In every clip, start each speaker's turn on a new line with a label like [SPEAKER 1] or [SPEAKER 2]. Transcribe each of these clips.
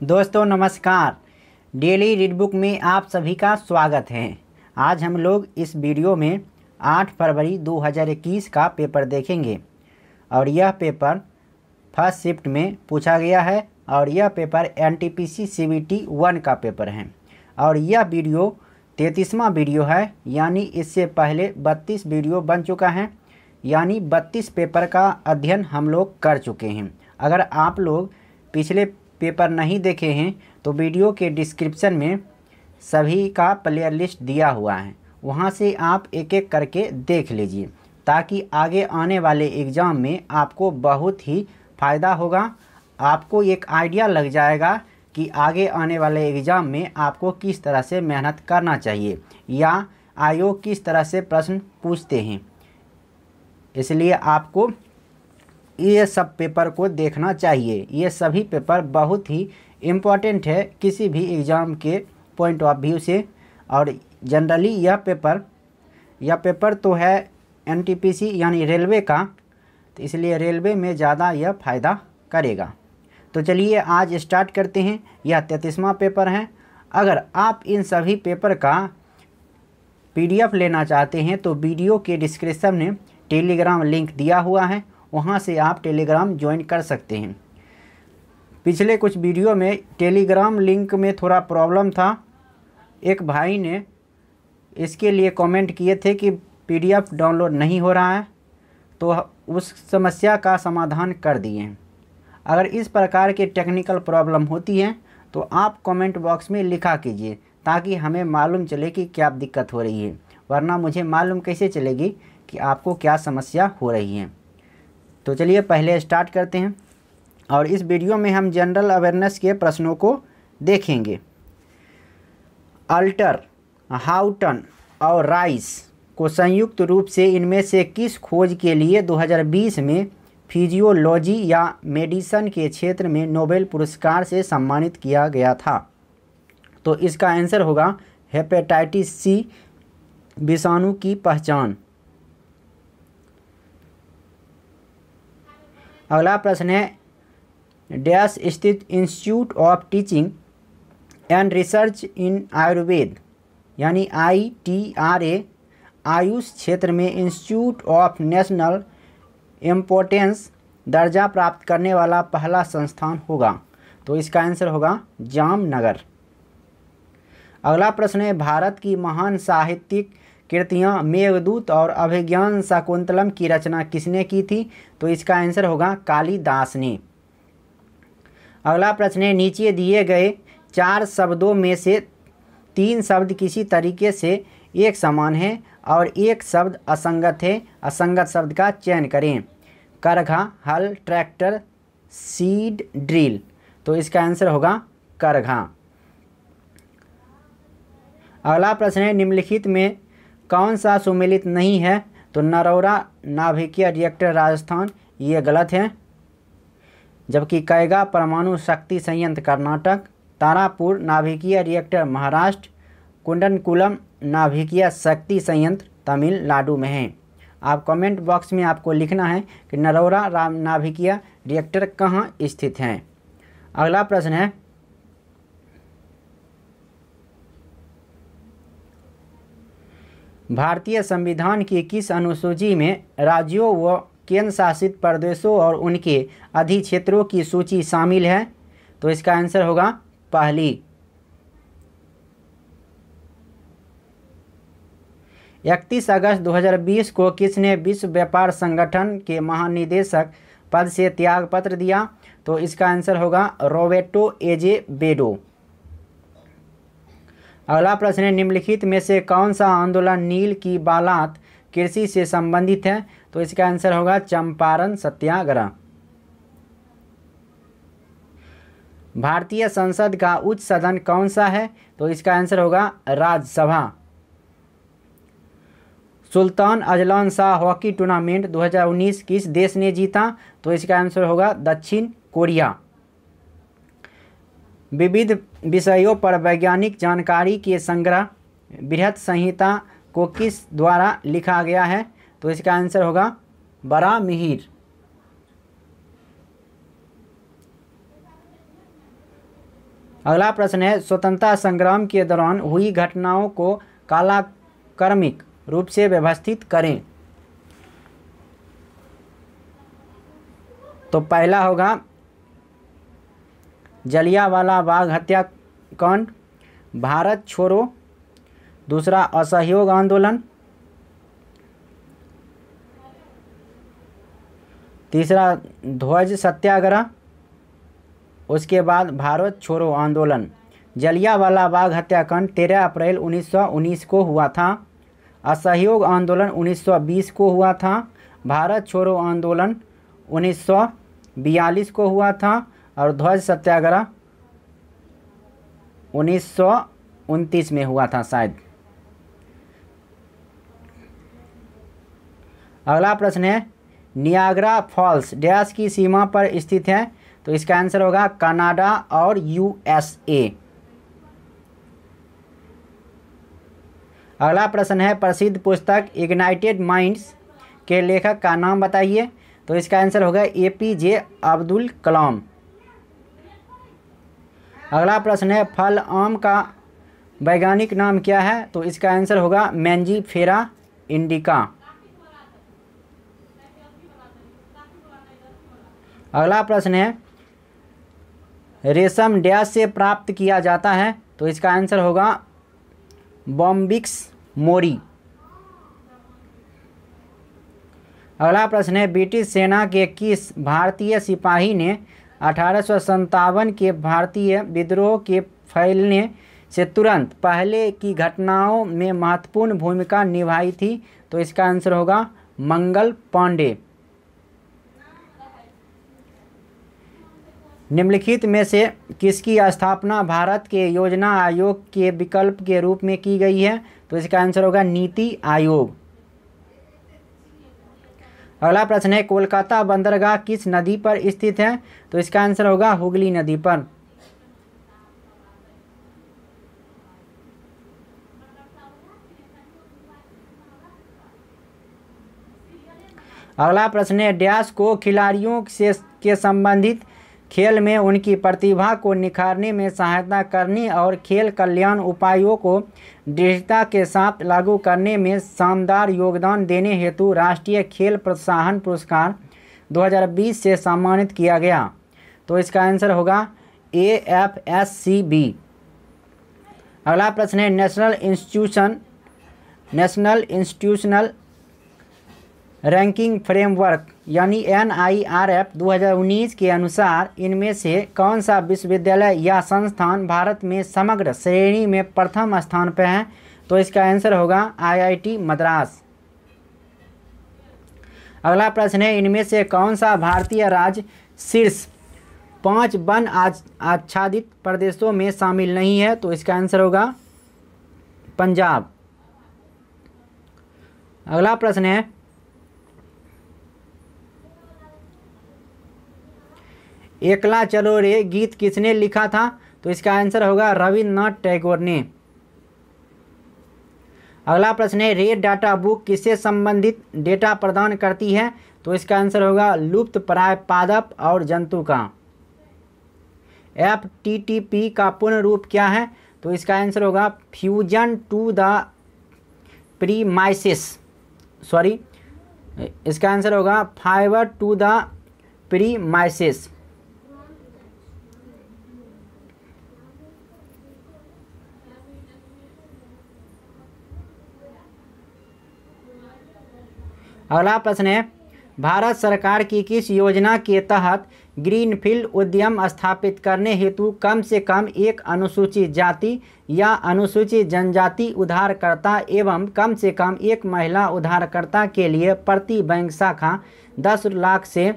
[SPEAKER 1] दोस्तों नमस्कार। Daily read book में आप सभी का स्वागत है। आज हम लोग इस वीडियो में 8 फरवरी 2021 का पेपर देखेंगे और यह पेपर फर्स्ट शिफ्ट में पूछा गया है और यह पेपर एनटीपीसी सीबीटी 1 का पेपर है और यह वीडियो 33वां वीडियो है, यानी इससे पहले 32 वीडियो बन चुका है, यानी 32 पेपर का अध्ययन हम लोग कर चुके हैं। अगर आप लोग पिछले पेपर नहीं देखे हैं तो वीडियो के डिस्क्रिप्शन में सभी का प्लेयर लिस्ट दिया हुआ है, वहां से आप एक एक करके देख लीजिए ताकि आगे आने वाले एग्ज़ाम में आपको बहुत ही फ़ायदा होगा। आपको एक आइडिया लग जाएगा कि आगे आने वाले एग्ज़ाम में आपको किस तरह से मेहनत करना चाहिए या आयोग किस तरह से प्रश्न पूछते हैं। इसलिए आपको ये सब पेपर को देखना चाहिए। ये सभी पेपर बहुत ही इम्पोर्टेंट है किसी भी एग्ज़ाम के पॉइंट ऑफ व्यू से। और जनरली यह पेपर तो है एनटीपीसी यानी रेलवे का, तो इसलिए रेलवे में ज़्यादा यह फ़ायदा करेगा। तो चलिए आज स्टार्ट करते हैं। यह 33वां पेपर है। अगर आप इन सभी पेपर का पीडीएफ लेना चाहते हैं तो वीडियो के डिस्क्रिप्शन में टेलीग्राम लिंक दिया हुआ है, वहाँ से आप टेलीग्राम ज्वाइन कर सकते हैं। पिछले कुछ वीडियो में टेलीग्राम लिंक में थोड़ा प्रॉब्लम था। एक भाई ने इसके लिए कमेंट किए थे कि पीडीएफ डाउनलोड नहीं हो रहा है, तो उस समस्या का समाधान कर दिए हैं। अगर इस प्रकार के टेक्निकल प्रॉब्लम होती है तो आप कमेंट बॉक्स में लिखा कीजिए ताकि हमें मालूम चले कि क्या दिक्कत हो रही है, वरना मुझे मालूम कैसे चलेगी कि आपको क्या समस्या हो रही है। तो चलिए पहले स्टार्ट करते हैं और इस वीडियो में हम जनरल अवेयरनेस के प्रश्नों को देखेंगे। अल्टर, हाउटन और राइस को संयुक्त रूप से इनमें से किस खोज के लिए 2020 में फिजियोलॉजी या मेडिसिन के क्षेत्र में नोबेल पुरस्कार से सम्मानित किया गया था? तो इसका आंसर होगा हेपेटाइटिस सी विषाणु की पहचान। अगला प्रश्न है, डैश स्थित institute of teaching and research इन आयुर्वेद यानी ITRA आयुष क्षेत्र में इंस्टीट्यूट ऑफ नेशनल इम्पोर्टेंस दर्जा प्राप्त करने वाला पहला संस्थान होगा? तो इसका आंसर होगा जामनगर। अगला प्रश्न है, भारत की महान साहित्यिक कृतियाँ मेघदूत और अभिज्ञान शाकुंतलम की रचना किसने की थी? तो इसका आंसर होगा कालिदास ने। अगला प्रश्न है, नीचे दिए गए 4 शब्दों में से 3 शब्द किसी तरीके से एक समान है और एक शब्द असंगत है। असंगत शब्द का चयन करें। करघा, हल, ट्रैक्टर, सीड ड्रिल। तो इसका आंसर होगा करघा। अगला प्रश्न है, निम्नलिखित में कौन सा सुमेलित नहीं है? तो नरौरा नाभिकीय रिएक्टर राजस्थान, ये गलत है। जबकि कैगा परमाणु शक्ति संयंत्र कर्नाटक, तारापुर नाभिकीय रिएक्टर महाराष्ट्र, कुंडनकुलम नाभिकीय शक्ति संयंत्र तमिलनाडु में है। आप कमेंट बॉक्स में आपको लिखना है कि नरौरा नाभिकीय रिएक्टर कहाँ स्थित है। अगला प्रश्न है, भारतीय संविधान की किस अनुसूची में राज्यों व केंद्र शासित प्रदेशों और उनके अधिक्षेत्रों की सूची शामिल है? तो इसका आंसर होगा पहली। 31 अगस्त 2020 को किसने विश्व व्यापार संगठन के महानिदेशक पद से त्याग पत्र दिया? तो इसका आंसर होगा रॉबर्टो एजेवेडो। अगला प्रश्न है, निम्नलिखित में से कौन सा आंदोलन नील की बालात कृषि से संबंधित है? तो इसका आंसर होगा चंपारण सत्याग्रह। भारतीय संसद का उच्च सदन कौन सा है? तो इसका आंसर होगा Rajya Sabha. Sultan Azlan Shah hockey tournament 2019 किस देश ने जीता? तो इसका आंसर होगा दक्षिण कोरिया। विविध विषयों पर वैज्ञानिक जानकारी के संग्रह बृहत संहिता को किस द्वारा लिखा गया है? तो इसका आंसर होगा बराहमिहिर। अगला प्रश्न है, स्वतंत्रता संग्राम के दौरान हुई घटनाओं को कालक्रमिक रूप से व्यवस्थित करें। तो पहला होगा जलियांवाला बाग हत्याकांड, भारत छोड़ो, दूसरा असहयोग आंदोलन, तीसरा ध्वज सत्याग्रह, उसके बाद भारत छोड़ो आंदोलन। जलियांवाला बाग हत्याकांड 13 अप्रैल 1919 को हुआ था। असहयोग आंदोलन 1920 को हुआ था। भारत छोड़ो आंदोलन 1942 को हुआ था और ध्वज सत्याग्रह 1929 में हुआ था शायद। अगला प्रश्न है, नियाग्रा फॉल्स डैश की सीमा पर स्थित है। तो इसका आंसर होगा कनाडा और यूएसए। अगला प्रश्न है, प्रसिद्ध पुस्तक इग्नाइटेड माइंड्स के लेखक का नाम बताइए। तो इसका आंसर होगा एपीजे अब्दुल कलाम। अगला प्रश्न है, फल आम का वैज्ञानिक नाम क्या है। तो इसका आंसर होगा मैंजीफेरा इंडिका। अगला प्रश्न है, रेशम डैश से प्राप्त किया जाता है। तो इसका आंसर होगा बॉम्बिक्स मोरी। अगला प्रश्न है, ब्रिटिश सेना के किस भारतीय सिपाही ने 1857 के भारतीय विद्रोह के फैलने से तुरंत पहले की घटनाओं में महत्वपूर्ण भूमिका निभाई थी। तो इसका आंसर होगा मंगल पांडे। निम्नलिखित में से किसकी स्थापना भारत के योजना आयोग के विकल्प के रूप में की गई है। तो इसका आंसर होगा नीति आयोग। अगला प्रश्न है, कोलकाता बंदरगाह किस नदी पर स्थित है। तो इसका आंसर होगा हुगली नदी पर। अगला प्रश्न है, डैश को खिलाड़ियों से के संबंधित खेल में उनकी प्रतिभा को निखारने में सहायता करने और खेल कल्याण उपायों को दृढ़ता के साथ लागू करने में शानदार योगदान देने हेतु राष्ट्रीय खेल प्रोत्साहन पुरस्कार 2020 से सम्मानित किया गया। तो इसका आंसर होगा AFSCB। अगला प्रश्न है, नेशनल इंस्टीट्यूशनल रैंकिंग फ्रेमवर्क यानी NIRF 2019 के अनुसार इनमें से कौन सा विश्वविद्यालय या संस्थान भारत में समग्र श्रेणी में प्रथम स्थान पर है। तो इसका आंसर होगा IIT मद्रास। अगला प्रश्न है, इनमें से कौन सा भारतीय राज्य शीर्ष 5 वन आच्छादित प्रदेशों में शामिल नहीं है। तो इसका आंसर होगा पंजाब। अगला प्रश्न है, एकला चलो रे गीत किसने लिखा था। तो इसका आंसर होगा रविन्द्रनाथ टैगोर ने। अगला प्रश्न है, रेड डाटा बुक किससे संबंधित डेटा प्रदान करती है। तो इसका आंसर होगा लुप्त प्राय पादप और जंतु का। FTTP का पूर्ण रूप क्या है। तो इसका आंसर होगा fusion to the premises, sorry इसका आंसर होगा फाइबर टू द प्रीमाइसिस। अगला प्रश्न है, भारत सरकार की किस योजना के तहत ग्रीनफील्ड उद्यम स्थापित करने हेतु कम से कम एक अनुसूचित जाति या अनुसूचित जनजाति उधारकर्ता एवं कम से कम एक महिला उधारकर्ता के लिए प्रति बैंक शाखा 10 लाख से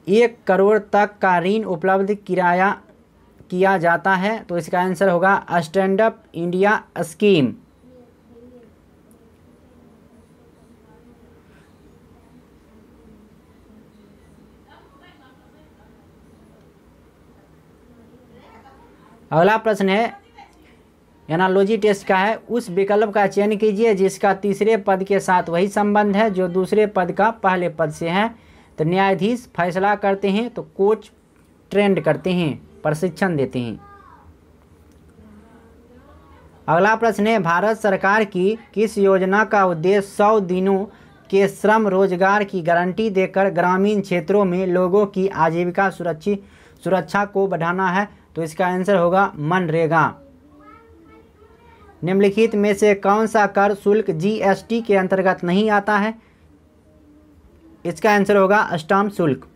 [SPEAKER 1] 1 करोड़ तक का ऋण उपलब्ध किया जाता है। तो इसका आंसर होगा स्टैंड अप इंडिया स्कीम। अगला प्रश्न है, एनालॉजी टेस्ट का है। उस विकल्प का चयन कीजिए जिसका तीसरे पद के साथ वही संबंध है जो दूसरे पद का पहले पद से है। तो न्यायाधीश फैसला करते हैं, तो कोच ट्रेंड करते हैं, प्रशिक्षण देते हैं। अगला प्रश्न है, भारत सरकार की किस योजना का उद्देश्य 100 दिनों के श्रम रोजगार की गारंटी देकर ग्रामीण क्षेत्रों में लोगों की आजीविका सुरक्षा को बढ़ाना है? तो इसका आंसर होगा मनरेगा। निम्नलिखित में से कौन सा कर शुल्क जीएसटी के अंतर्गत नहीं आता है? इसका आंसर होगा स्टाम्प शुल्क।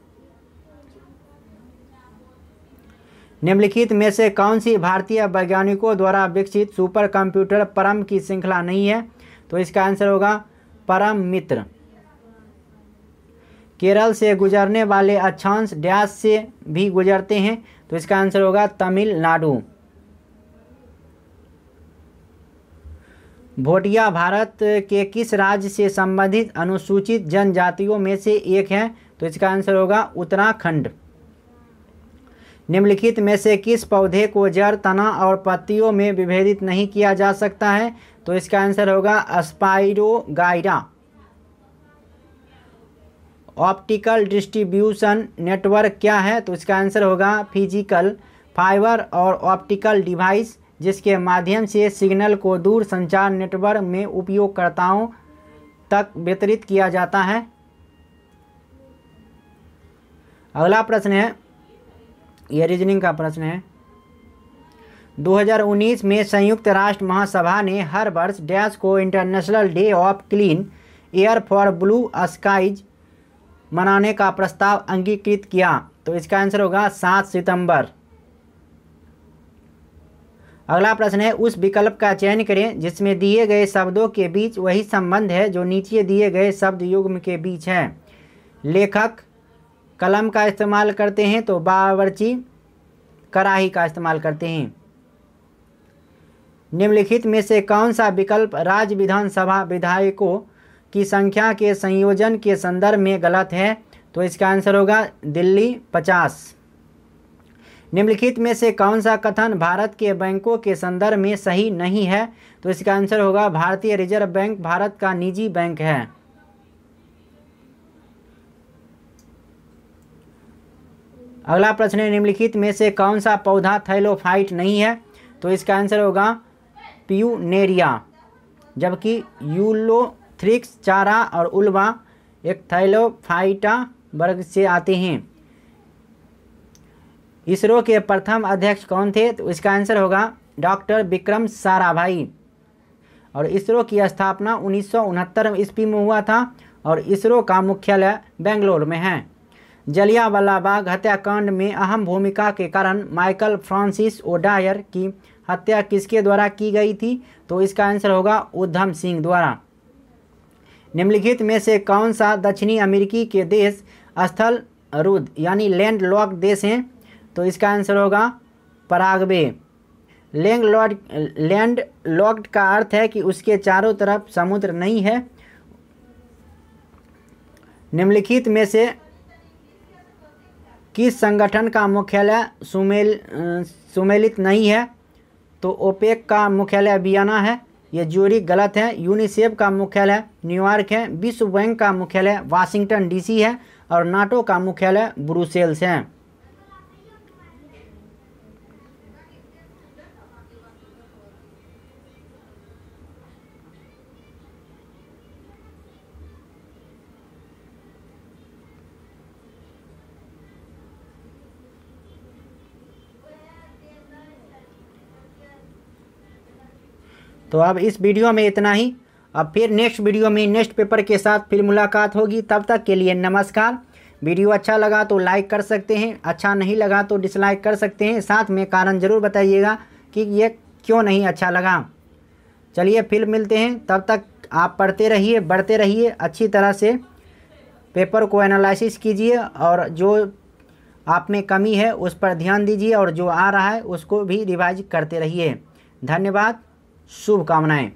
[SPEAKER 1] निम्नलिखित में से कौन सी भारतीय वैज्ञानिकों द्वारा विकसित सुपर कंप्यूटर परम की श्रृंखला नहीं है? तो इसका आंसर होगा परम मित्र। केरल से गुजरने वाले अक्षांश डैश से भी गुजरते हैं? तो इसका आंसर होगा तमिलनाडु। भोटिया भारत के किस राज्य से संबंधित अनुसूचित जनजातियों में से एक है? तो इसका आंसर होगा उत्तराखंड। निम्नलिखित में से किस पौधे को जड़, तना और पत्तियों में विभेदित नहीं किया जा सकता है? तो इसका आंसर होगा स्पाइरोगाइरा। ऑप्टिकल डिस्ट्रीब्यूशन नेटवर्क क्या है? तो इसका आंसर होगा फिजिकल, फाइबर और ऑप्टिकल डिवाइस जिसके माध्यम से सिग्नल को दूर संचार नेटवर्क में उपयोगकर्ताओं तक वितरित किया जाता है। अगला प्रश्न है, यह रीजनिंग का प्रश्न है। 2019 में संयुक्त राष्ट्र महासभा ने हर वर्ष डैश को international day of clean air for blue skies मनाने का प्रस्ताव अंगीकृत किया? तो इसका आंसर होगा 7 सितंबर। अगला प्रश्न है, उस विकल्प का चयन करें जिसमें दिए गए शब्दों के बीच वही संबंध है जो नीचे दिए गए शब्द युग्म के बीच है। लेखक कलम का इस्तेमाल करते हैं तो बावर्ची कढ़ाई का इस्तेमाल करते हैं। निम्नलिखित में से कौन सा विकल्प राज्य विधानसभा विधायकों की संख्या के संयोजन के संदर्भ में गलत है? तो इसका आंसर होगा दिल्ली 50। निम्नलिखित में से कौन सा कथन भारत के बैंकों के संदर्भ में सही नहीं है? तो इसका आंसर होगा भारतीय रिजर्व बैंक भारत का निजी बैंक है। अगला प्रश्न है, निम्नलिखित में से कौन सा पौधा थैलोफाइट नहीं है? तो इसका आंसर होगा प्यूनेरिया, जबकि यूलोथ्रिक्स चारा और उल्वा एक थैलोफाइटा वर्ग से आते हैं। इसरो के प्रथम अध्यक्ष कौन थे? तो इसका आंसर होगा डॉक्टर विक्रम साराभाई। और इसरो की स्थापना 1969 ईस्वी में हुआ था और इसरो का मुख्यालय बेंगलोर में है। जलियांवाला बाग हत्याकांड में अहम भूमिका के कारण माइकल फ्रांसिस ओडायर की हत्या किसके द्वारा की गई थी? तो इसका आंसर होगा उधम सिंह द्वारा। निम्नलिखित में से कौन सा दक्षिणी अमेरिकी के देश स्थल रुद्ध यानी लैंड लॉक्ड देश हैं? तो इसका आंसर होगा पराग्वे। लैंड लॉक्ड का अर्थ है कि उसके चारों तरफ समुद्र नहीं है। निम्नलिखित में से किस संगठन का मुख्यालय सुमेलित नहीं है? तो ओपेक का मुख्यालय वियना है, यह ज्यूरिख गलत है। यूनिसेफ का मुख्यालय न्यूयॉर्क है। विश्व बैंक का मुख्यालय वाशिंगटन डीसी है और नाटो का मुख्यालय ब्रुसेल्स है। तो अब इस वीडियो में इतना ही। अब फिर नेक्स्ट वीडियो में नेक्स्ट पेपर के साथ फिर मुलाकात होगी। तब तक के लिए नमस्कार। वीडियो अच्छा लगा तो लाइक कर सकते हैं, अच्छा नहीं लगा तो डिसलाइक कर सकते हैं। साथ में कारण ज़रूर बताइएगा कि ये क्यों नहीं अच्छा लगा। चलिए फिर मिलते हैं, तब तक आप पढ़ते रहिए, बढ़ते रहिए, अच्छी तरह से पेपर को एनालिसिस कीजिए और जो आप में कमी है उस पर ध्यान दीजिए और जो आ रहा है उसको भी रिवाइज करते रहिए। धन्यवाद, शुभकामनाएं।